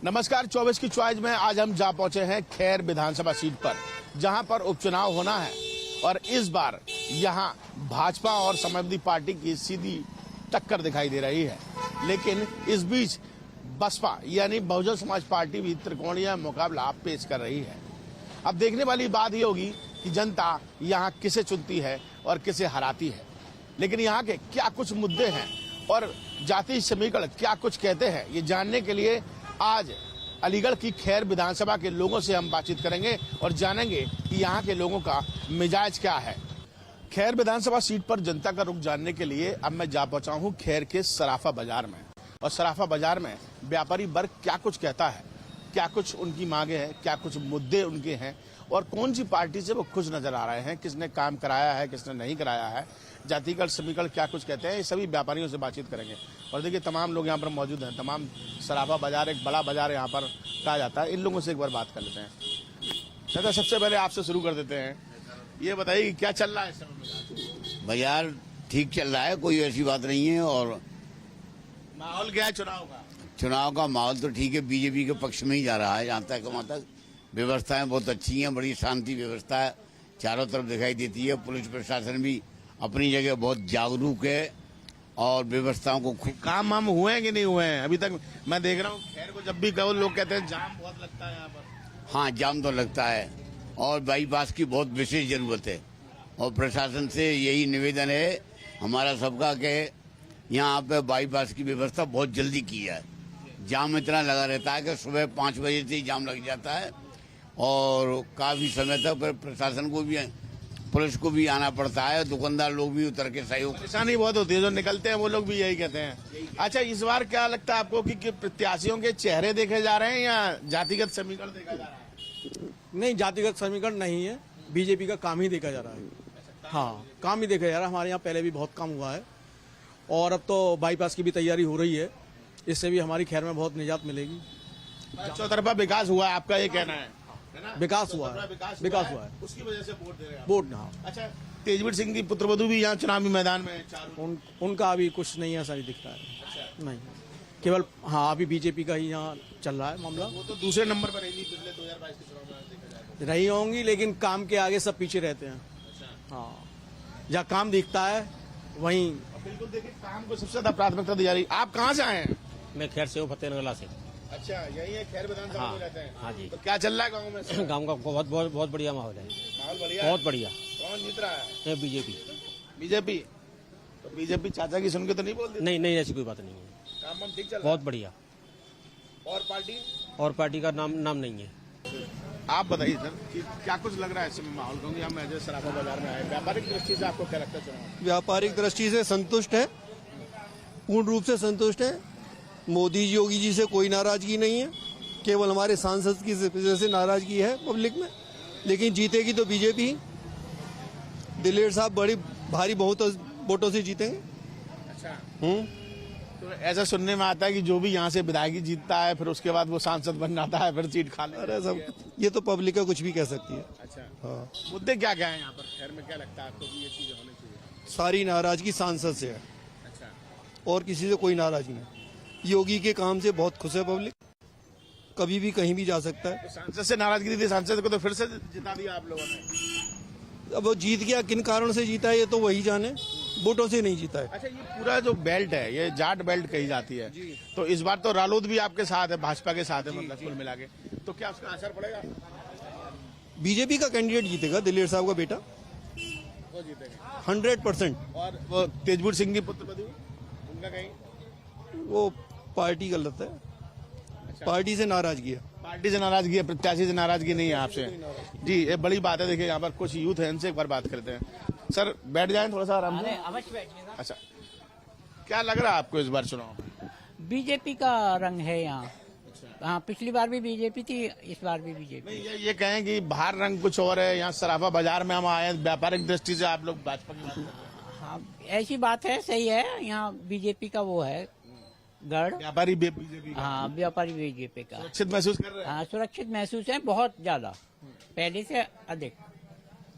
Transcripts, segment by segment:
नमस्कार, 24 की चॉइस में आज हम जा पहुंचे हैं खैर विधानसभा सीट पर, जहां पर उपचुनाव होना है और इस बार यहां भाजपा और समाजवादी पार्टी की सीधी टक्कर दिखाई दे रही है। लेकिन इस बीच बसपा यानी बहुजन समाज पार्टी भी त्रिकोणीय मुकाबला पेश कर रही है। अब देखने वाली बात यह होगी कि जनता यहां किसे चुनती है और किसे हराती है। लेकिन यहां के क्या कुछ मुद्दे हैं और जातीय समीकरण क्या कुछ कहते हैं, ये जानने के लिए आज अलीगढ़ की खैर विधानसभा के लोगों से हम बातचीत करेंगे और जानेंगे कि यहाँ के लोगों का मिजाज क्या है। खैर विधानसभा सीट पर जनता का रुख जानने के लिए अब मैं जा पहुंचा हूँ खैर के सराफा बाजार में। और सराफा बाजार में व्यापारी वर्ग क्या कुछ कहता है, क्या कुछ उनकी मांगे हैं, क्या कुछ मुद्दे उनके हैं और कौन सी पार्टी से वो खुश नजर आ रहे हैं, किसने काम कराया है, किसने नहीं कराया है, जातिगत समीकरण क्या कुछ कहते हैं, ये सभी व्यापारियों से बातचीत करेंगे। और देखिए तमाम लोग यहाँ पर मौजूद हैं। तमाम सराफा बाजार एक बड़ा बाजार यहाँ पर कहा जाता है। इन लोगों से एक बार बात कर लेते हैं। चाचा, सबसे पहले आपसे शुरू कर देते हैं, ये बताइए कि क्या चल रहा है इस समय? बाजार ठीक चल रहा है, कोई ऐसी बात नहीं है। और माहौल क्या है चुनाव का? चुनाव का माहौल तो ठीक है, बीजेपी के पक्ष में ही जा रहा है। जहाँ तक वहाँ तक व्यवस्थाएं बहुत अच्छी हैं, बड़ी शांति व्यवस्था है चारों तरफ दिखाई देती है। पुलिस प्रशासन भी अपनी जगह बहुत जागरूक है और व्यवस्थाओं को काम वाम हुए हैं कि नहीं हुए हैं? अभी तक मैं देख रहा हूँ खैर को जब भी कहो लोग कहते हैं जाम बहुत लगता है यहाँ पर। हाँ, जाम तो लगता है और बाईपास की बहुत विशेष जरूरत है। और प्रशासन से यही निवेदन है हमारा सबका कि यहाँ पे बाईपास की व्यवस्था बहुत जल्दी की है। जाम इतना लगा रहता है कि सुबह 5 बजे से ही जाम लग जाता है और काफी समय तक प्रशासन को भी, पुलिस को भी आना पड़ता है। दुकानदार लोग भी उतर के सहयोग, परेशानी बहुत होती है। जो निकलते हैं वो लोग भी यही कहते हैं। अच्छा, इस बार क्या लगता है आपको कि प्रत्याशियों के चेहरे देखे जा रहे हैं या जातिगत समीकरण देखा जा रहा है? नहीं, जातिगत समीकरण नहीं है, बीजेपी का काम ही देखा जा रहा है। हाँ, काम ही देखा जा रहा है। हमारे यहाँ पहले भी बहुत काम हुआ है और अब तो बाईपास की भी तैयारी हो रही है। इससे भी हमारी खैर में बहुत निजात मिलेगी। चौतरफा विकास हुआ है, आपका ये कहना है? विकास हुआ है, विकास हुआ है, उसकी वजह से वोट दे रहे हैं वोट। हाँ, अच्छा, तेजवीर सिंह की पुत्रवधू भी यहाँ चुनावी मैदान में उनका अभी कुछ नहीं ऐसा ही दिख रहा है। अच्छा। नहीं, केवल हाँ अभी बीजेपी का ही यहाँ चल रहा है मामला। वो तो दूसरे नंबर पर रहेगी पिछले 2022 के चुनाव में देखा जाए रही होंगी, लेकिन काम के आगे सब पीछे रहते हैं। अच्छा। हाँ, जहाँ काम दिखता है वहीं। बिल्कुल, देखिए काम को सबसे ज्यादा प्राथमिकता दी जा रही है। आप कहाँ से आए हैं? मैं खैर से हूँ, फतेहनगला से। अच्छा, यही है खैर विधानसभा में रहते हैं? हाँ जी। तो क्या चल रहा है गाँव में? गांव का बहुत बढ़िया माहौल है। माहौल बढ़िया, बहुत बढ़िया। कौन जीत रहा है? बीजेपी। बीजेपी? तो बीजेपी चाचा की सुन के तो नहीं बोल दी? नहीं, ऐसी कोई बात नहीं है। काम वाम ठीक चल रहा है? बहुत बढ़िया। और पार्टी का नाम नहीं है। आप बताइए सर कि क्या कुछ लग रहा है इस समय माहौल? क्योंकि हम ऐसे सराफा बाजार में आए, व्यापारिक दृष्टि से आपको क्या लगता है चुनाव? व्यापारिक दृष्टि से संतुष्ट है, पूर्ण रूप से संतुष्ट है। मोदी जी, योगी जी से कोई नाराजगी नहीं है, केवल हमारे सांसद की वजह से नाराजगी है पब्लिक में। लेकिन जीतेगी तो बीजेपी। दिलेर साहब बड़ी भारी बहुत वोटों से जीतेंगे। अच्छा। तो ऐसा सुनने में आता है कि जो भी यहाँ से विधायक जीतता है फिर उसके बाद वो सांसद बन जाता है, फिर सीट खा लेता है। अरे सब ये तो पब्लिक का कुछ भी कह सकती है। अच्छा। हाँ, मुद्दे क्या क्या है यहाँ पर खैर में? क्या लगता है आपको कि ये चीजें होनी चाहिए? सारी नाराजगी सांसद से है अच्छा। और किसी से कोई नाराजगी नहीं। योगी के काम से बहुत खुश है पब्लिक, कभी भी कहीं भी जा सकता है। तो सांसद से नाराजगी थी, सांसद को तो फिर से जिता दिया आप लोगों ने। अब वो जीत गया, किन कारण से जीता है ये तो वही जाने, वोटों से नहीं जीता है। अच्छा, ये पूरा जो बेल्ट है ये जाट बेल्ट कही जाती है, तो इस बार तो रालोद भी आपके साथ है, भाजपा के साथ है, मतलब कुल मिला के, तो क्या उसका असर पड़ेगा? बीजेपी का कैंडिडेट जीतेगा, दिलेर साहब का बेटा, वो जीतेगा 100%। और वो तेजवीर सिंह की पुत्रवधू, उनका कहीं? वो पार्टी गलत है। अच्छा। पार्टी से नाराजगी है। पार्टी से नाराजगी है, प्रत्याशी से नाराजगी नहीं है आपसे? जी, ये बड़ी बात है। देखिए यहाँ पर कुछ यूथ है, इनसे एक बार बात करते हैं। सर बैठ जाएं थोड़ा सा आराम से। अवश्य बैठिएगा। अच्छा, क्या लग रहा है आपको इस बार चुनाव में? बीजेपी का रंग है यहाँ। हाँ, पिछली बार भी बीजेपी थी, इस बार भी बीजेपी। नहीं, ये कहें कि बाहर रंग कुछ और है, यहाँ सराफा बाजार में हम आए हैं, व्यापारिक दृष्टि से आप लोग भाजपा की बात कर रहे हैं। हाँ, ऐसी बात है, सही है। यहाँ बीजेपी का वो है गढ़। व्यापारी बीजेपी? हाँ, व्यापारी बीजेपी का। सुरक्षित महसूस कर रहे हैं? हाँ, सुरक्षित महसूस है, बहुत ज्यादा, पहले से अधिक।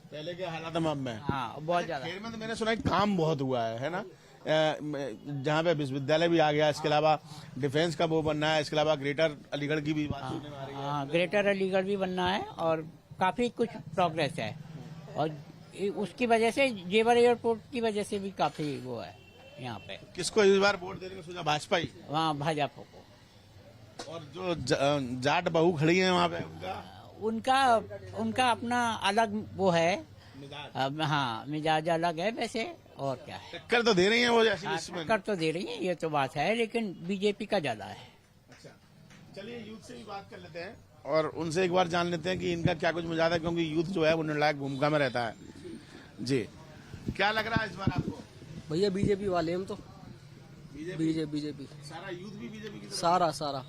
पहले के हालात में अब में? हाँ, बहुत ज्यादा। खैर में तो मैंने सुना है काम बहुत हुआ है ना? जहाँ पे विश्वविद्यालय भी आ गया, इसके अलावा डिफेंस का वो बनना है, इसके अलावा ग्रेटर अलीगढ़ की भी बात सुनने में आ रही है। हाँ, ग्रेटर अलीगढ़ भी बनना है और काफी कुछ प्रोग्रेस है। और उसकी वजह से जेवर एयरपोर्ट की वजह से भी काफी वो है यहाँ पे। किसको इस बार वोट देने का सोचा? भाजपा ही? वहाँ भाजपा को। और जो जाट बहू खड़ी है वहाँ पे उनका अपना अलग वो है, हाँ मिजाज अलग है वैसे, और क्या है। टक्कर तो दे रही है वो जैसी हाँ, इसमें। टक्कर तो दे रही है, ये तो बात है, लेकिन बीजेपी का ज्यादा है। अच्छा, चलिए यूथ से भी बात कर लेते हैं और उनसे एक बार जान लेते हैं कि इनका क्या कुछ मिजाज है, क्योंकि यूथ जो है वो निर्णायक भूमिका में रहता है। जी, क्या लग रहा है इस बार आपको? भैया बीजेपी वाले हम तो बीजेपी सारा यूथ भी बीजेपी की तरफ? सारा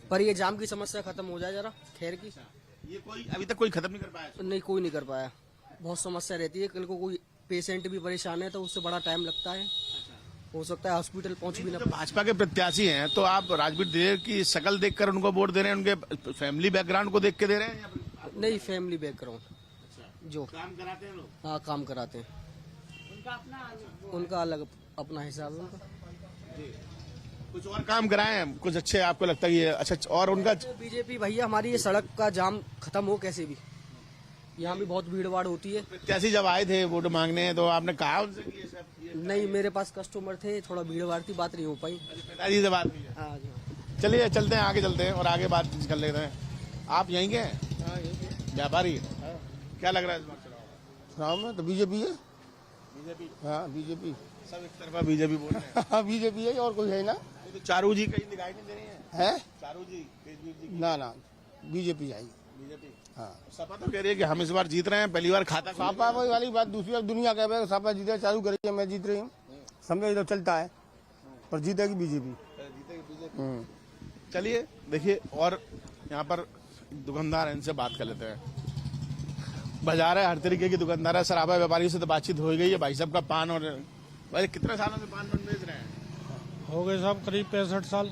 पर ये जाम की समस्या खत्म हो जाए जरा, खैर की। ये कोई अभी तक कोई खत्म नहीं कर पाया? नहीं, कोई नहीं कर पाया, बहुत समस्या रहती है। कल को कोई पेशेंट भी परेशान है तो उससे बड़ा टाइम लगता है, हो सकता है हॉस्पिटल पहुंच भी ना। भाजपा के प्रत्याशी हैं तो आप राजवीर देव की शक्ल देखकर उनको वोट दे रहे हैं, उनके फैमिली बैकग्राउंड को देख के दे रहे हैं? नहीं, फैमिली बैकग्राउंड जो काम कराते हैं लोग? हाँ, काम कराते हैं, उनका अलग अपना हिसाब है उनका। कुछ और काम कराए हैं कुछ अच्छे आपको लगता है ये अच्छा? और उनका बीजेपी भैया हमारी ये सड़क का जाम खत्म हो कैसे भी, यहाँ भी बहुत भीड़ भाड़ होती है। प्रत्याशी जब आए थे वोट मांगने तो आपने कहा उनसे कि ये सब नहीं, मेरे पास कस्टमर थे, थोड़ा भीड़ भाड़ थी, बात नहीं हो पाई। पिताजी से बात नहीं है? हाँ जी। चलिए चलते हैं, आगे चलते हैं और आगे बात कर लेते हैं। आप यहीं के हैं? व्यापारी? क्या लग रहा है इस बार चुनाव में? तो बीजेपी है। बीजेपी? हाँ, बीजेपी। सब एक तरफा बीजेपी बोल रहे हैं। हाँ, बीजेपी है और कोई है ना? तो चारू जी कहीं दिखाई नहीं दे रही है? चारू जी, तेजवीर जी? ना, बीजेपी आएगी। बीजेपी? हाँ। सपा तो कह रही है कि हम इस बार जीत रहे हैं, पहली बार खाता सापा वाली बात दूसरी बात, दुनिया कह रही है सापा जीते, चालू करी है, मैं जीत रही हूँ, समझे, तो चलता है, पर जीतेगी बीजेपी। जीतेगी बीजेपी। चलिए देखिए, और यहाँ पर दुकानदार हैं, इनसे बात कर लेते हैं। बाजार है, हर तरीके की दुकानदार है, शराबा व्यापारियों से तो बातचीत हो गई है। भाई साहब का पान, और भाई कितने सालों से पान बेच रहे हैं? हो गए साहब करीब 65 साल।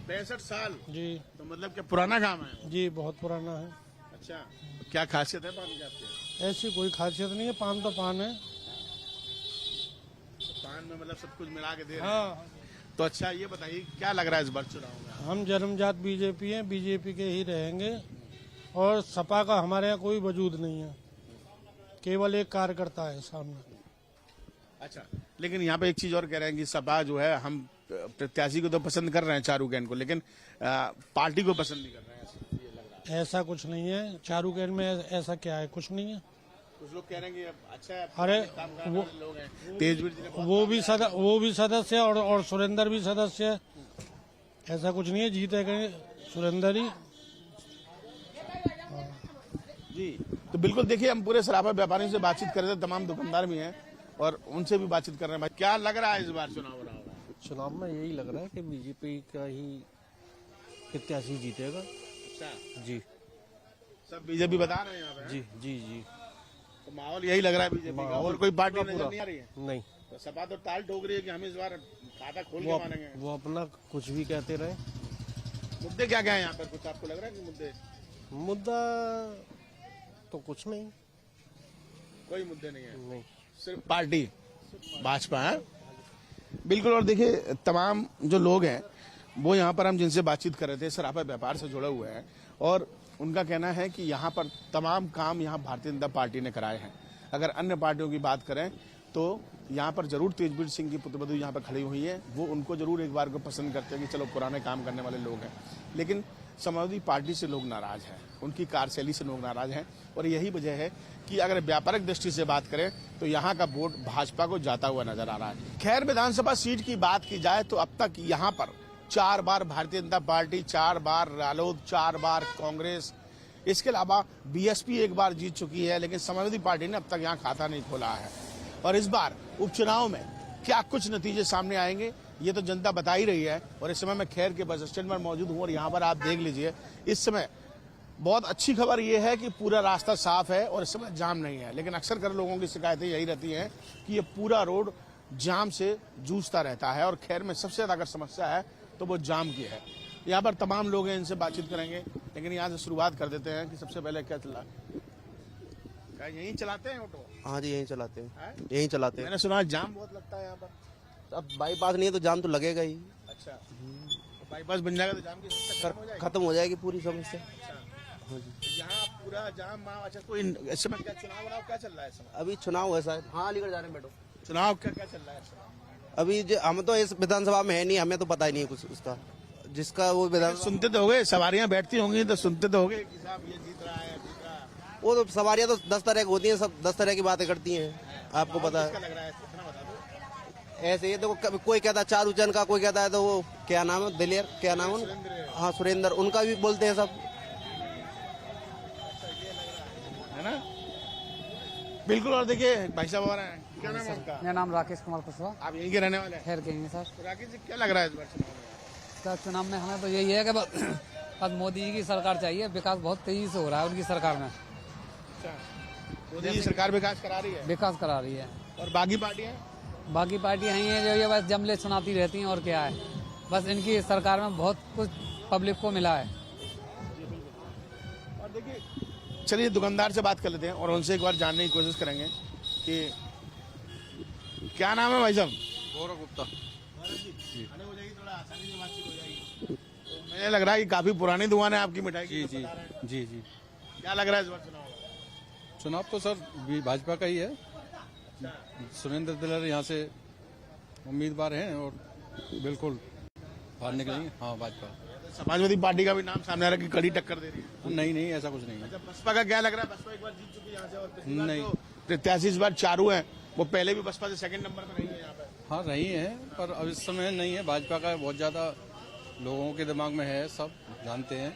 65 साल? जी। तो मतलब क्या पुराना काम है? जी, बहुत पुराना है। अच्छा, क्या खासियत है पान की आपके? ऐसी कोई खासियत नहीं है, पान तो पान है। पान में मतलब सब कुछ मिला के दे रहे हैं? हाँ। तो अच्छा ये बताइए क्या लग रहा है इस बार चुनाव में? हम जन्मजात बीजेपी हैं, बीजेपी के ही रहेंगे, और सपा का हमारे यहाँ कोई वजूद नहीं है, केवल एक कार्यकर्ता है सामने। अच्छा, लेकिन यहाँ पे एक चीज और कह रहे हैं कि सपा जो है, हम प्रत्याशी को तो पसंद कर रहे हैं चारू कैन को, लेकिन पार्टी को पसंद नहीं कर रहे हैं, ये लग रहा है। ऐसा कुछ नहीं है, चारू कैन में ऐसा क्या है, कुछ नहीं है। कुछ लोग कह रहे हैं कि अच्छा है, अरे काम करने वाले लोग हैं। तेजवीर जी ने वो भी सदस्य है, और सुरेंद्र भी सदस्य है। ऐसा कुछ नहीं है, जीतेंगे सुरेंद्र ही। जी, तो बिल्कुल देखिए, हम पूरे शराबा व्यापारियों से बातचीत कर रहे थे, तमाम दुकानदार भी हैं और उनसे भी बातचीत कर रहे हैं। भाई क्या लग रहा है इस बार चुनाव हो रहा होगा? चुनाव में यही लग रहा है कि बीजेपी का ही प्रत्याशी जीतेगा। अच्छा जी, सब बीजेपी बता रहे हैं यहाँ पे? जी जी जी। तो माहौल यही लग रहा है बीजेपी का, और कोई पार्टी नजर नहीं आ रही है? नहीं, तो सपा तो टाल ठोक रही है कि हम इस बार खाता खोल के मानेंगे। वो अपना कुछ भी कहते रहे। मुद्दे क्या क्या है यहाँ पर, कुछ आपको लग रहा है कि मुद्दा तो कुछ नहीं, कोई मुद्दे नहीं है? नहीं, सिर्फ पार्टी भाजपा है। बिल्कुल, और देखिए तमाम जो लोग हैं वो यहाँ पर हम जिनसे बातचीत कर रहे थे, सराफा व्यापार से जुड़े हुए हैं, और उनका कहना है कि यहाँ पर तमाम काम यहाँ भारतीय जनता पार्टी ने कराए हैं। अगर अन्य पार्टियों की बात करें तो यहाँ पर जरूर तेजवीर सिंह की पुत्रवधू यहाँ पर खड़ी हुई है, वो उनको जरूर एक बार को पसंद करते हैं कि चलो पुराने काम करने वाले लोग हैं, लेकिन समाजवादी पार्टी से लोग नाराज हैं, उनकी कार्यशैली से लोग नाराज हैं, और यही वजह है कि अगर व्यापारिक दृष्टि से बात करें तो यहाँ का वोट भाजपा को जाता हुआ नजर आ रहा है। खैर, विधानसभा सीट की बात की जाए तो अब तक यहाँ पर 4 बार भारतीय जनता पार्टी, 4 बार रालोद, 4 बार कांग्रेस, इसके अलावा बीएसपी एक बार जीत चुकी है, लेकिन समाजवादी पार्टी ने अब तक यहाँ खाता नहीं खोला है। और इस बार उपचुनाव में क्या कुछ नतीजे सामने आएंगे ये तो जनता बता ही रही है। और इस समय मैं खैर के बस स्टैंड पर मौजूद हूँ, और यहाँ पर आप देख लीजिए, इस समय बहुत अच्छी खबर यह है कि पूरा रास्ता साफ है और इस समय जाम नहीं है, लेकिन अक्सर कर लोगों की शिकायतें यही रहती हैं कि ये पूरा रोड जाम से जूझता रहता है, और खैर में सबसे ज्यादा अगर समस्या है तो वो जाम की है। यहाँ पर तमाम लोग हैं, इनसे बातचीत करेंगे, लेकिन यहाँ से शुरुआत कर देते हैं कि सबसे पहले क्या चला, क्या यहीं चलाते हैं ऑटो? हाँ जी, यहीं चलाते हैं, हैं? यहीं चलाते हैं। मैंने सुना जाम बहुत लगता है यहाँ पर। अब बाईपास नहीं है तो जाम तो लगेगा ही। अच्छा, तो बाईपास बन जाएगा तो जाम की समस्या खत्म हो जाएगी पूरी समस्या। यहाँ पूरा जाम। अच्छा, कोई इस समय क्या चुनाव क्या चल रहा है इस समय? अभी चुनाव है शायद। हाँ, अलीगढ़ जा रहे हैं, बैठो। चुनाव क्या चल रहा है इस समय? अभी हम तो इस विधानसभा में है नहीं, हमें तो पता ही नहीं है कुछ उसका। जिसका वो विधान सुनते तो होगे, सवारियां बैठती होंगी तो सुनते तो होगे कि साहब ये जीत रहा है, जीत रहा है। वो तो सवारियां तो 10 तरह की होती हैं, सब 10 तरह की बातें करती हैं, आपको पता है। लग रहा है कितना बता दो। ऐसे ही तो कोई कहता है चारूचंद का, कोई कहता है तो वो क्या नाम है, दिलेर क्या नाम है, हाँ सुरेंद्र, उनका भी बोलते हैं सब, है ना। बिल्कुल। और देखिए भाई साहब आ रहे हैं, क्या नाम है आपका? मेरा नाम राकेश कुमार कुशवाहा, आप यहीं के रहने वाले हैं? खैर के हैं सर। तो राकेश जी, क्या लग रहा है इस बार चुनाव में? सर चुनाव में हमें तो यही है कि बस मोदी जी की सरकार चाहिए। विकास बहुत तेजी से हो रहा है उनकी सरकार में। अच्छा, मोदी जी सरकार विकास करा रही है? विकास करा रही है। और बाकी पार्टियां? बाकी पार्टियां यही हैं जो ये बस जमले सुनाती रहती हैं, और क्या है, बस इनकी सरकार में बहुत कुछ पब्लिक को मिला है। और देखिए, चलिए दुकानदार से बात कर लेते हैं और उनसे एक बार जानने की कोशिश करेंगे कि क्या नाम है भाई साहब? गौरव गुप्ता। थोड़ा आसानी से बातचीत हो जाएगी। तो मुझे लग रहा है कि काफी पुरानी दुकान है आपकी मिठाई की। जी जी जी। क्या लग रहा है इस बार चुनाव में? चुनाव तो सर भाजपा का ही है। सुरेंद्र दिलेर यहाँ से उम्मीदवार हैं और बिल्कुल बाहर निकलेंगे। हाँ, भाजपा। समाजवादी पार्टी का भी नाम सामने आ रहा है कि कड़ी टक्कर दे रही है। नहीं, ऐसा कुछ नहीं है। अच्छा, बसपा का क्या लग रहा है? बसपा एक बार जीत चुकी है यहाँ से, और पिछली बार नहीं। तो प्रत्याशी इस बार चारू है, वो पहले भी बसपा से सेकंड नंबर पर रही है यहाँ पे। हाँ, रही है, पर अब इस समय नहीं है। भाजपा का बहुत ज्यादा लोगों के दिमाग में है, सब जानते हैं,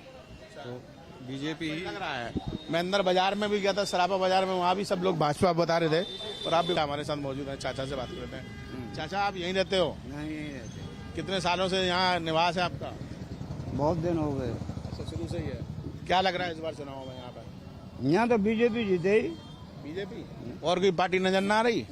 तो बीजेपी ही लग रहा है। मैं अंदर बाजार में भी गया था, सराफा बाजार में, वहाँ भी सब लोग भाजपा बता रहे थे। और आप भी हमारे साथ मौजूद हैं, चाचा से बात करते हैं। चाचा, आप यहीं रहते हो? नहीं, यहीं रहते। कितने सालों से यहाँ निवास है आपका? बहुत दिन हो गए। अच्छा, शुरू से ही है। क्या लग रहा है इस बार चुनाव में यहाँ पर? यहाँ तो बीजेपी जीते ही। बीजेपी? और कोई पार्टी नजर ना आ रही?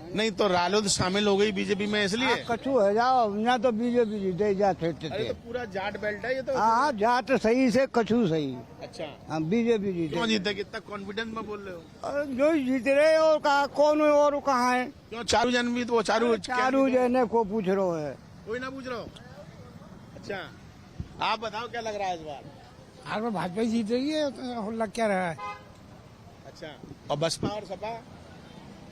नहीं तो रालोद शामिल हो गई बीजेपी में, इसलिए? कछु है जाओ, यहाँ तो बीजेपी जीते जा अरे तो पूरा जाट बेल्ट है ये तो। हाँ, जाट सही से कछु सही। अच्छा, हाँ, बीजेपी जीते। क्यों जीते? कितना कॉन्फिडेंस में बोल रहे हो? और जो जीत रहे और कहा कौन और कहाँ है? क्यों चारू जन भी तो वो चारू जने को पूछ रहे है। कोई ना पूछ रहा हो? अच्छा, आप बताओ क्या लग रहा है इस बार? हर बार भाजपा जीत रही है, लग क्या रहा है। अच्छा, और बसपा और सपा?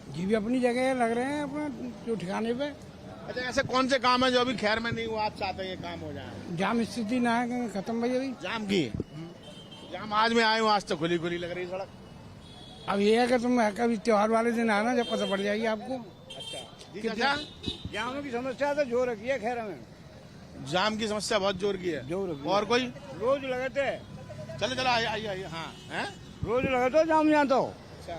जी भी अपनी जगह लग रहे हैं, अपना जो ठिकाने पे। अच्छा, ऐसे कौन से काम है जो अभी खैर में नहीं हुआ, आप चाहते हैं ये काम हो जाए? जाम स्थिति ना है खत्म भाई अभी। जाम की? जाम आज मैं आया हूँ, आज तो खुली खुली लग रही सड़क। अब ये है कि तुम कभी त्योहार वाले दिन आना, जब पता पड़ जाएगी आपको। अच्छा जी चाचा, जाम की समस्या तो जोर रखी है खैर में। जाम की समस्या बहुत जोर की है। जोर की। और कोई? रोज लगाते। चलो आइए। हाँ है, रोज लगाते जाम यहाँ तो। अच्छा,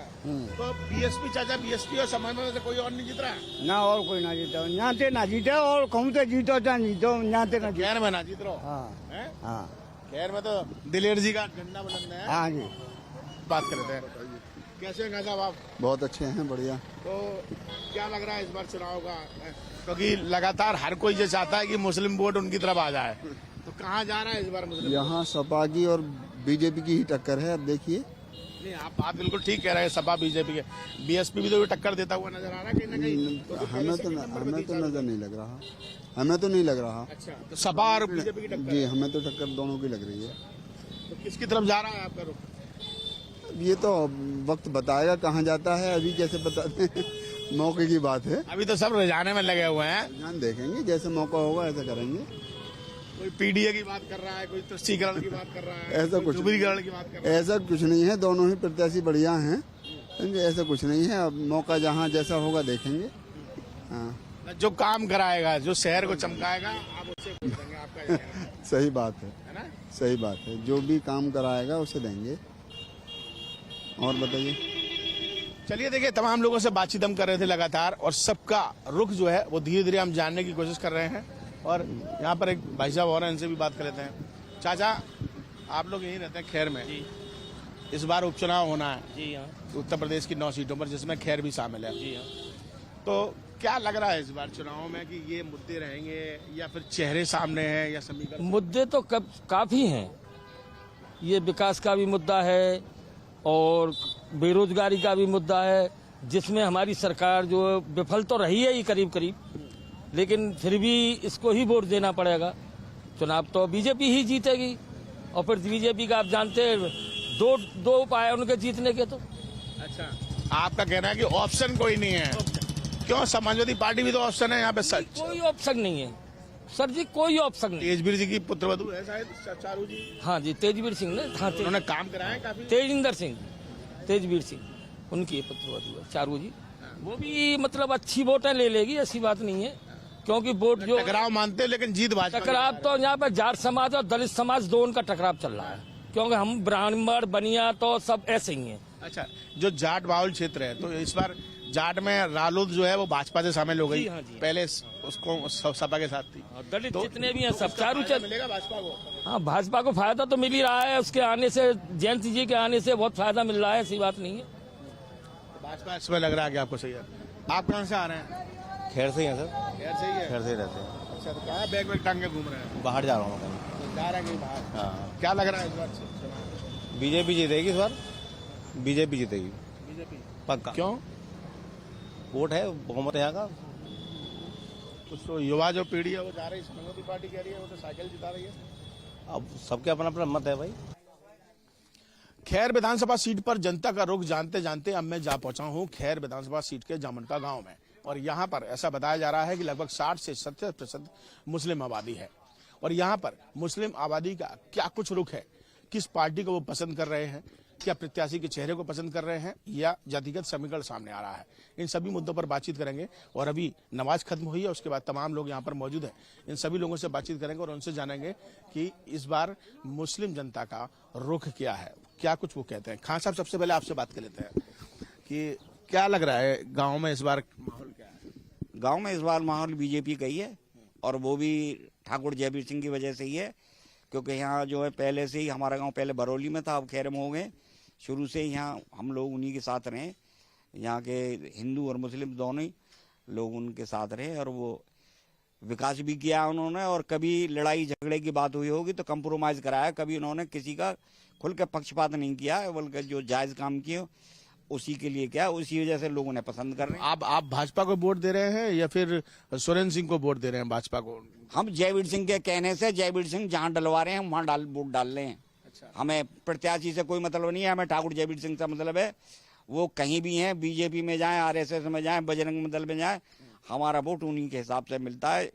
तो बीएसपी चाचा, बीएसपी और समय में से कोई और नहीं जीत रहा है? ना और कोई ना जीता, यहाँ से ना जीते और कहूँ तो जीतो चाहे जीतो, यहाँ से ना जीतो। खैर में ना जीत रहो? हाँ हैं? हाँ खैर में तो दिलेर जी का झंडा बुलंद है। हाँ जी। बात करते हैं, कैसे हैं साहब आप? बहुत अच्छे हैं, बढ़िया। तो क्या लग रहा है इस बार चुनाव का? क्योंकि लगातार हर कोई ये चाहता है कि मुस्लिम वोट उनकी तरफ आ जाए, तो कहाँ जा रहा है इस बार मुस्लिम? यहाँ सपा की और बीजेपी की ही टक्कर है, अब देखिए। नहीं, आप बात बिल्कुल ठीक कह रहे हैं, सपा बीजेपी के। बीएसपी भी तो टक्कर देता हुआ नजर आ रहा है कहीं ना कहीं। हमें तो नजर नहीं लग रहा, हमें तो नहीं लग रहा। अच्छा, तो सपा और बीजेपी की टक्कर? जी, हमें तो टक्कर दोनों की लग रही है। तो किसकी तरफ जा रहा है आपका रुख? ये तो वक्त बताएगा कहाँ जाता है, अभी कैसे बताते हैं, मौके की बात है। अभी तो सब रजाने में लगे हुए हैं। ध्यान देखेंगे, जैसे मौका होगा ऐसा करेंगे। कोई पीडीए की बात कर रहा है, कोई तुष्टीकरण की बात कर रहा है, ऐसा कुछ सुदृढ़ीकरण की बात कर रहा है। ऐसा कुछ नहीं है, दोनों ही प्रत्याशी बढ़िया हैं, ऐसा कुछ नहीं है। अब मौका जहाँ जैसा होगा देखेंगे। हाँ, जो काम कराएगा, जो शहर को चमकाएगा, आप उससे खुश रहेंगे, आपका ये कहना है। सही बात है ना? सही बात है, जो भी काम कराएगा उसे देंगे। और बताइए। चलिए देखिए, तमाम लोगों से बातचीत हम कर रहे थे लगातार, और सबका रुख जो है वो धीरे धीरे हम जानने की कोशिश कर रहे हैं। और यहाँ पर एक भाई साहब और हैं, इनसे भी बात कर लेते हैं। चाचा, आप लोग यहीं रहते हैं खैर में? जी। इस बार उपचुनाव होना है जी हाँ। उत्तर प्रदेश की 9 सीटों पर, जिसमें खैर भी शामिल है। जी हाँ। तो क्या लग रहा है इस बार चुनाव में कि ये मुद्दे रहेंगे या फिर चेहरे सामने हैं या समीकरण? मुद्दे तो काफी हैं। ये विकास का भी मुद्दा है और बेरोजगारी का भी मुद्दा है, जिसमें हमारी सरकार जो विफल तो रही है ही करीब करीब, लेकिन फिर भी इसको ही वोट देना पड़ेगा। चुनाव तो बीजेपी ही जीतेगी, और फिर बीजेपी का आप जानते हैं दो उपाय है उनके जीतने के। तो अच्छा, आपका कहना है कि ऑप्शन कोई नहीं है? क्यों, समाजवादी पार्टी भी तो ऑप्शन है यहाँ पे? सच कोई ऑप्शन नहीं है सर जी, कोई ऑप्शन नहीं। तेजवीर जी की पुत्रवधू है शायद चारू जी? हाँ जी, तेजवीर सिंह ने, हाँ उन्होंने काम कराया है काफी। तेजिंदर सिंह, तेजवीर सिंह उनकी पुत्रवधू है चारू जी। वो भी मतलब अच्छी वोटें ले लेगी, ऐसी बात नहीं है, क्योंकि वोट जो टकराव मानते हैं, लेकिन जीत भाजपा की। टकराव तो यहाँ पे जाट समाज और दलित समाज दोनों का टकराव चल रहा है, क्योंकि हम ब्राह्मण बनिया तो सब ऐसे ही हैं। अच्छा, जो जाट बाहुल क्षेत्र है, तो इस बार जाट में रालोद जो है वो भाजपा से शामिल हो गई। हाँ जी। पहले उसको सपा के साथ थी। और दलित तो जितने भी हैं सब उसका चारू फायदा मिलेगा भाजपा को? हाँ, भाजपा को फायदा तो मिल ही रहा है, उसके आने से, जयंत जी के आने से बहुत फायदा मिल रहा है, ऐसी बात नहीं है। भाजपा इसमें लग रहा है कि आपको सही है। आप कहाँ से आ रहे हैं? खैर से ही है सर, खैर से ही है। खैर से ही रहते हैं। अच्छा, तो कहाँ बैग में टांग के घूम रहे हैं? बाहर जा रहा हूँ मैं। तो जा रहे हैं कहीं बाहर? हाँ, क्या लग रहा है इस बार चुनाव? बीजेपी जीतेगी इस बार, बीजेपी जीतेगी बीजेपी पक्का। क्यों? वोट है, बहुमत है यहाँ का। कुछ तो युवा जो पीढ़ी है वो जा रही है, समाजवादी पार्टी कह रही है वो तो साइकिल जिता रही है। अब सबके अपना अपना मत है भाई। खैर विधानसभा सीट पर जनता का रुख जानते जानते अब मैं जा पहुंचा हूं खैर विधानसभा सीट के जामनका गांव में, और यहां पर ऐसा बताया जा रहा है कि लगभग 60 से 70% मुस्लिम आबादी है। और यहां पर मुस्लिम आबादी का क्या कुछ रुख है, किस पार्टी को वो पसंद कर रहे हैं, क्या प्रत्याशी के चेहरे को पसंद कर रहे हैं, या जातिगत समीकरण सामने आ रहा है, इन सभी मुद्दों पर बातचीत करेंगे। और अभी नमाज खत्म हुई है, उसके बाद तमाम लोग यहाँ पर मौजूद हैं, इन सभी लोगों से बातचीत करेंगे और उनसे जानेंगे कि इस बार मुस्लिम जनता का रुख क्या है, क्या कुछ वो कहते हैं। खान साहब, सबसे पहले आपसे बात कर लेते हैं कि क्या लग रहा है गाँव में इस बार माहौल क्या है? गांव में इस बार माहौल बीजेपी का ही है, और वो भी ठाकुर जयवीर सिंह की वजह से ही है, क्योंकि यहाँ जो है पहले से ही हमारा गांव पहले बरौली में था, अब खैर में हो गए। शुरू से ही यहाँ हम लोग उन्हीं के साथ रहे, यहाँ के हिंदू और मुस्लिम दोनों ही लोग उनके साथ रहे, और वो विकास भी किया उन्होंने। और कभी लड़ाई झगड़े की बात हुई होगी तो कंप्रोमाइज कराया, कभी उन्होंने किसी का खुल के पक्षपात नहीं किया, बल्कि जो जायज काम किए उसी के लिए क्या, उसी वजह से लोग उन्हें पसंद कर रहे हैं। आप भाजपा को वोट दे रहे हैं या फिर सुरेंद्र सिंह को वोट दे रहे हैं? भाजपा को हम जयवीर सिंह के कहने से, जयवीर सिंह जहाँ डलवा रहे हैं हम वहाँ वोट डाल रहे हैं। अच्छा। हमें प्रत्याशी से कोई मतलब नहीं है, हमें ठाकुर जयवीर सिंह से मतलब है। वो कहीं भी हैं, बीजेपी में जाएं, आरएसएस में जाएं, बजरंग दल में जाएं, हमारा वोट उन्हीं के हिसाब से मिलता है,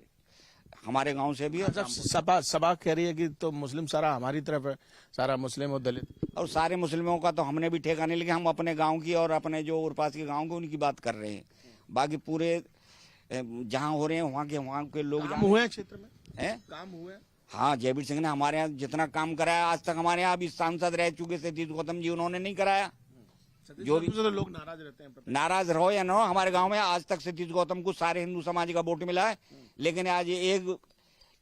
हमारे गांव से भी। जब सभा कह रही है कि तो मुस्लिम सारा हमारी तरफ है, सारा मुस्लिम और दलित, और सारे मुस्लिमों का तो हमने भी ठेका नहीं लिया, हम अपने गांव की और अपने जो और पास के गांव के उनकी बात कर रहे हैं। बाकी पूरे जहां हो रहे हैं वहाँ के लोग काम हुए क्षेत्र में हैं, काम हुए। हाँ, जयवीर सिंह ने हमारे यहाँ जितना काम कराया आज तक, हमारे यहाँ अभी सांसद रह चुके सतीश गौतम जी, उन्होंने नहीं कराया। जो भी तो लोग नाराज रहते हैं, नाराज रहो या न हो, हमारे गांव में आज तक सतीश गौतम को सारे हिंदू समाज का वोट मिला है, लेकिन आज एक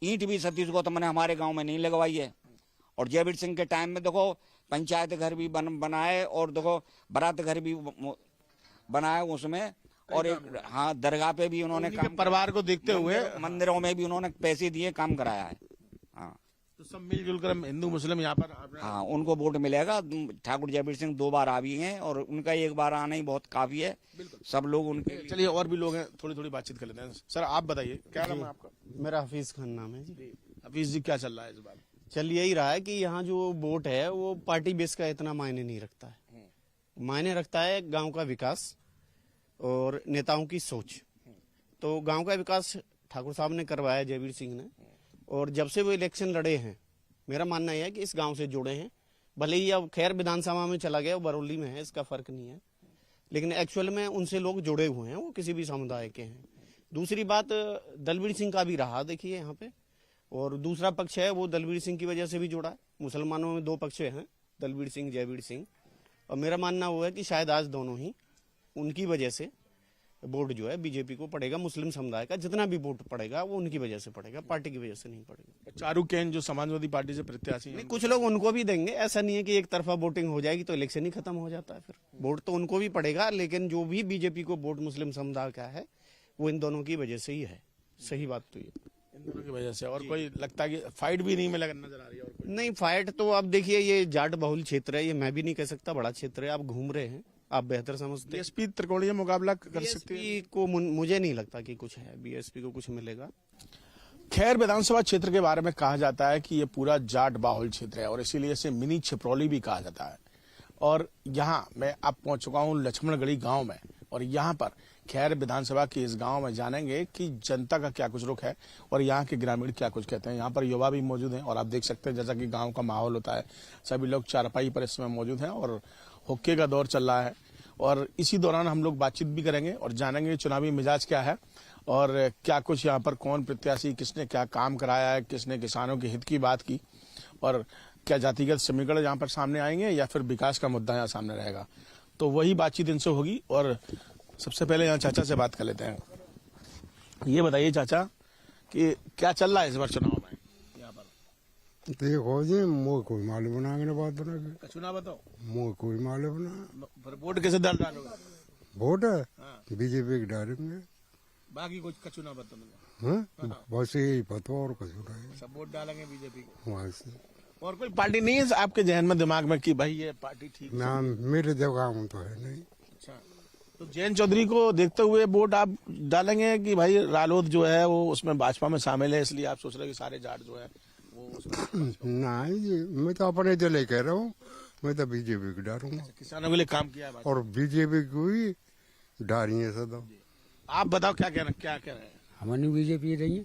ईंट भी सतीश गौतम ने हमारे गांव में नहीं लगवाई है। और जयवीर सिंह के टाइम में देखो पंचायत घर भी बनाए, और देखो बारात घर भी बनाए उसमें, और एक हाँ दरगाह पे भी उन्होंने काम, परिवार को देखते हुए मंदिरों में भी उन्होंने पैसे दिए, काम कराया है। हाँ, तो सब मिलजुल कर हिंदू मुस्लिम यहाँ पर, हाँ उनको वोट मिलेगा। ठाकुर जयवीर सिंह 2 बार आ भी हैं, और उनका एक बार आना ही बहुत काफी है, सब लोग उनके। चलिए और भी लोग हैं, थोड़ी थोड़ी बातचीत कर लेते हैं। सर आप बताइए, क्या नाम है आपका? मेरा हफीज खान नाम है जी। हफीज जी, क्या चल रहा है इस बार? चल यही रहा है कि यहाँ जो वोट है वो पार्टी बेस का इतना मायने नहीं रखता है, मायने रखता है गांव का विकास और नेताओं की सोच। तो गांव का विकास ठाकुर साहब ने करवाया, जयवीर सिंह ने, और जब से वो इलेक्शन लड़े हैं, मेरा मानना यह है कि इस गांव से जुड़े हैं। भले ही अब खैर विधानसभा में चला गया, वो बरौली में है, इसका फर्क नहीं है, लेकिन एक्चुअल में उनसे लोग जुड़े हुए हैं, वो किसी भी समुदाय के हैं। दूसरी बात दलवीर सिंह का भी रहा, देखिए यहाँ पे, और दूसरा पक्ष है वो दलवीर सिंह की वजह से भी जुड़ा है। मुसलमानों में 2 पक्ष हैं, दलवीर सिंह, जयवीर सिंह, और मेरा मानना वो है कि शायद आज दोनों ही उनकी वजह से वोट जो है बीजेपी को पड़ेगा। मुस्लिम समुदाय का जितना भी वोट पड़ेगा वो उनकी वजह से पड़ेगा, पार्टी की वजह से नहीं पड़ेगा। चारू केन जो समाजवादी पार्टी से प्रत्याशी हैं, कुछ लोग उनको भी देंगे, ऐसा नहीं है कि एक तरफा वोटिंग हो जाएगी तो इलेक्शन ही खत्म हो जाता है। फिर वोट तो उनको भी पड़ेगा, लेकिन जो भी बीजेपी को वोट मुस्लिम समुदाय का है वो इन दोनों की वजह से ही है। सही बात तो ये, इन दोनों की वजह से। और कोई लगता है कि फाइट भी नहीं में नजर आ रही है? नहीं, फाइट तो अब देखिए, ये जाट बहुल क्षेत्र है, ये मैं भी नहीं कह सकता, बड़ा क्षेत्र है। आप घूम रहे हैं, आप बेहतर समझते हैं। बीएसपी त्रिकोणीय मुकाबला कर सकती है। बीएसपी को मुझे नहीं लगता कि कुछ है, बीएसपी को कुछ मिलेगा। खैर विधानसभा क्षेत्र के बारे में कहा जाता है कि ये पूरा जाट बाहुल क्षेत्र है और इसीलिए इसे मिनी छिपरौली भी कहा जाता है। और यहाँ मैं अब पहुंच चुका हूँ लक्ष्मणगढ़ी गांव में और यहाँ पर खैर विधानसभा के इस गांव में जानेंगे कि जनता का क्या कुछ रुख है और यहाँ के ग्रामीण क्या कुछ कहते हैं। यहाँ पर युवा भी मौजूद हैं और आप देख सकते हैं जैसा कि गांव का माहौल होता है, सभी लोग चारपाई पर इस समय मौजूद हैं और हुक्के का दौर चल रहा है। और इसी दौरान हम लोग बातचीत भी करेंगे और जानेंगे चुनावी मिजाज क्या है और क्या कुछ यहाँ पर कौन प्रत्याशी किसने क्या काम कराया है, किसने किसानों के हित की बात की और क्या जातिगत समीकरण यहाँ पर सामने आएंगे या फिर विकास का मुद्दा यहाँ सामने रहेगा। तो वही बातचीत इनसे होगी। और सबसे पहले यहाँ चाचा से बात कर लेते हैं। ये बताइए चाचा कि क्या चल रहा है इस बार चुनाव में यहाँ पर? देखो जी, मुझे कोई मालूम बना बात बना चुनाव बताओ। मुझे कोई मालूम बना। वोट कैसे डालोगे? वोट है बीजेपी के डालेंगे। बाकी कुछ कचू ना बताओ। बस यही पता और कुछ नहीं। सब वोट डालेंगे बीजेपी को। वहाँ से और कोई पार्टी नहीं है आपके जहन में दिमाग में कि भाई ये पार्टी ठीक ना? मेरे दिमाग में तो है नहीं। अच्छा, तो जयंत चौधरी को देखते हुए वोट आप डालेंगे कि भाई रालोद जो है वो उसमें भाजपा में शामिल है इसलिए आप सोच रहे हैं कि सारे जाट जो है वो उसमें? नहीं जी, मैं तो अपने दिल कह रहा हूँ, मैं तो बीजेपी को डालूंगा। किसानों के लिए काम किया है और बीजेपी को ही डाली है सदा। आप बताओ क्या कह रहे हैं? हमारी बीजेपी रही है।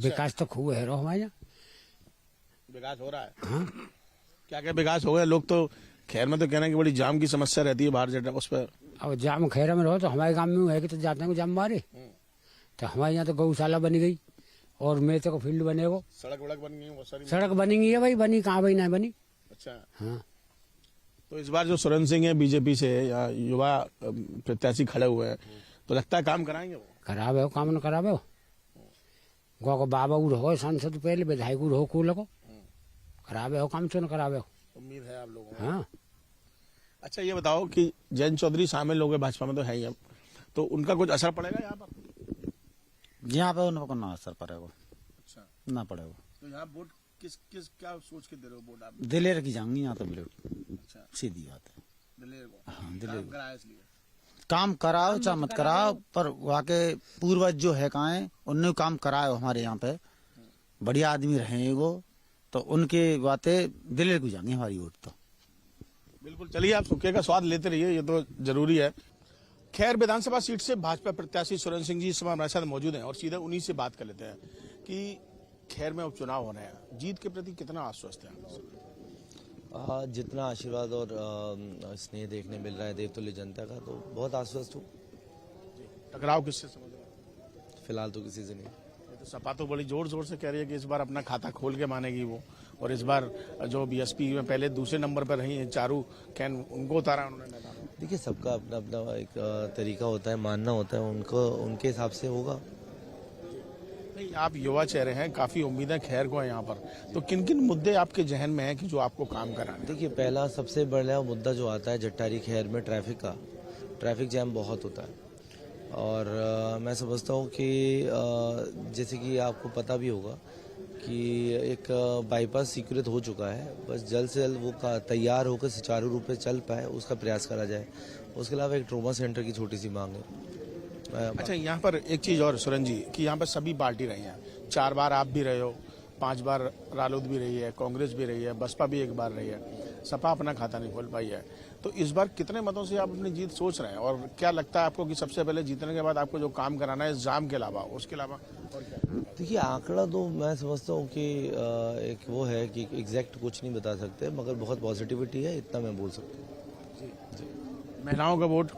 विकास तो खूब है हमारे यहाँ। विकास हो रहा है? हाँ। क्या क्या विकास हो गया? लोग तो खैर में तो कहना कि बड़ी जाम की समस्या रहती है बाहर जेटा उस पर। अब जाम खैरा में रहो तो हमारे गांव में है कि तो जाते हैं जाम मारे। तो हमारे यहाँ तो गौशाला बनी गई और मेरे को फील्ड बनेगा। सड़क बन गई बहुत सारी। सड़क बनेगी है भाई, बनी कहाँ भाई ना बनी। अच्छा हाँ। तो इस बार जो सुरेंद्र सिंह है बीजेपी से या युवा प्रत्याशी खड़े हुए हैं तो लगता है काम कराएंगे वो? करावे हो काम न करावे हो। गौ को बाबा उड़ हो सांसद पहले विधायक उड़ हो को लगो करावे हो काम क्यों न करावे हो? उम्मीद है आप लोगों को। हाँ। अच्छा ये बताओ कि जयंत चौधरी शामिल हो गए भाजपा में तो है ही अब, तो उनका कुछ असर पड़ेगा यहाँ पर? यहाँ पे उनको ना असर पड़ेगा। अच्छा, ना पड़ेगा। तो यहाँ वोट किस क्या सोच के दे रहे हो वोट आप? दिलेर की जाएंगी यहाँ तो बिल्कुल। अच्छा, सीधी बात है। दिलेर को? हाँ, दिलेर कराया इसलिए काम कराओ चाहे मत कराओ, पर वहाँ के पूर्वज जो है कहाँ है उनने काम कराओ हमारे यहाँ पे। बढ़िया आदमी रहे वो, तो उनके बातें दिलेर को जाएंगी हमारी वोट तो। बिल्कुल, चलिए आप सुखे का स्वाद लेते रहिए, ये तो जरूरी है। खैर विधानसभा सीट से भाजपा प्रत्याशी सुरेंद्र सिंह जी इस समय हमारे साथ मौजूद हैं और सीधे उन्हीं से बात कर लेते हैं कि खैर में उपचुनाव हो रहे हैं, जीत के प्रति कितना आश्वस्त है? जितना आशीर्वाद और स्नेह देखने मिल रहा है देवतुल्य जनता का, तो बहुत आश्वस्त हूँ। टकराव किससे समझ रहे हैं? फिलहाल तो किसी से नहीं। तो सपा तो बड़ी जोर से कह रही है कि इस बार अपना खाता खोल के मानेगी वो, और इस बार जो बीएसपी में पहले दूसरे नंबर पर रही है चारू कैन, उनको उतारा उन्होंने मैदान में। देखिए, सबका अपना अपना एक तरीका होता है, मानना होता है, उनको उनके हिसाब से होगा। नहीं, आप युवा चेहरे हैं, काफी उम्मीदें खैर को है यहाँ पर, तो किन किन मुद्दे आपके जहन में हैं कि जो आपको काम कराना? देखिए, पहला सबसे बड़ा मुद्दा जो आता है जट्टारी खैर में ट्रैफिक का, ट्रैफिक जैम बहुत होता है। और मैं समझता हूँ कि जैसे कि आपको पता भी होगा कि एक बाईपास स्वीकृत हो चुका है, बस जल्द से जल्द वो तैयार होकर सुचारू रूप से चल पाए उसका प्रयास करा जाए। उसके अलावा एक ट्रोमा सेंटर की छोटी सी मांग है। अच्छा, यहाँ पर एक चीज़ और सुरेंद्र जी कि यहाँ पर सभी पार्टी रही हैं, 4 बार आप भी रहे हो, 5 बार रालोद भी रही है, कांग्रेस भी रही है, बसपा भी 1 बार रही है, सपा अपना खाता नहीं खोल पाई है। तो इस बार कितने मतों से आप अपनी जीत सोच रहे हैं और क्या लगता है आपको कि सबसे पहले जीतने के बाद आपको जो काम कराना है इस जाम के अलावा, उसके अलावा और क्या? देखिए, आंकड़ा तो मैं समझता हूँ कि एक वो है कि एग्जैक्ट कुछ नहीं बता सकते, मगर बहुत पॉजिटिविटी है, इतना मैं बोल सकता हूँ। महिलाओं का वोट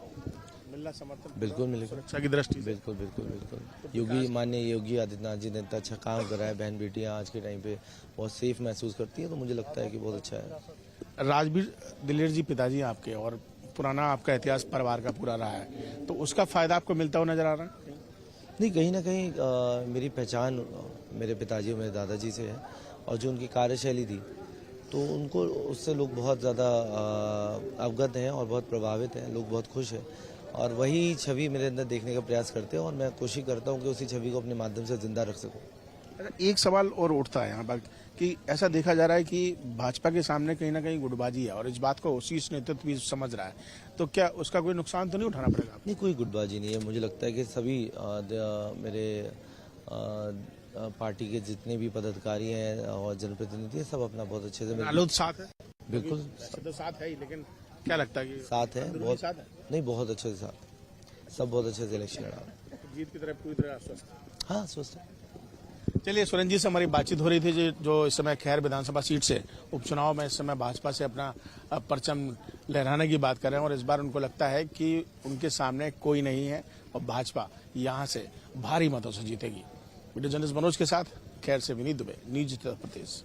मिलना समर्थन बिल्कुल मिलेगा, सुरक्षा की दृष्टि से। बिल्कुल बिल्कुल बिल्कुल। माननीय योगी आदित्यनाथ जी ने इतना अच्छा काम करा है, बहन बेटियाँ आज के टाइम पे बहुत सेफ महसूस करती है, तो मुझे लगता है कि बहुत अच्छा है। राजवीर दिलेर जी पिताजी आपके, और पुराना आपका इतिहास परिवार का पूरा रहा है, तो उसका फायदा आपको मिलता हुआ नजर आ रहा है? नहीं, कहीं ना कहीं मेरी पहचान मेरे पिताजी और मेरे दादाजी से है, और जो उनकी कार्यशैली थी तो उनको उससे लोग बहुत ज़्यादा अवगत हैं और बहुत प्रभावित हैं, लोग बहुत खुश हैं, और वही छवि मेरे अंदर देखने का प्रयास करते हैं, और मैं कोशिश करता हूँ कि उसी छवि को अपने माध्यम से जिंदा रख सकूँ। एक सवाल और उठता है यहाँ पर कि ऐसा देखा जा रहा है कि भाजपा के सामने कहीं ना कहीं गुटबाजी है और इस बात को शीर्ष नेतृत्व भी समझ रहा है, तो क्या उसका कोई नुकसान तो नहीं उठाना पड़ेगा? नहीं, कोई गुटबाजी नहीं है। मुझे लगता है कि सभी मेरे पार्टी के जितने भी पदाधिकारी हैं और जनप्रतिनिधि हैं, सब अपना बहुत अच्छे से रालोद साथ है, बिल्कुल तो साथ है ही, लेकिन क्या लगता है कि साथ है, बहुत साथ है? नहीं, बहुत अच्छे से साथ, सब बहुत अच्छे से इलेक्शन लड़ा। जीत की तरफ पूरी तरह आश्वस्त? हाँ, स्वस्थ है। चलिए, सुरेंद्र जी से हमारी बातचीत हो रही थी जो इस समय खैर विधानसभा सीट से उपचुनाव में इस समय भाजपा से अपना परचम लहराने की बात कर रहे हैं और इस बार उनको लगता है कि उनके सामने कोई नहीं है और भाजपा यहां से भारी मतों से जीतेगी। वीडियो जर्नलिस्ट मनोज के साथ खैर से विनीत दुबे, न्यूज उत्तर प्रदेश।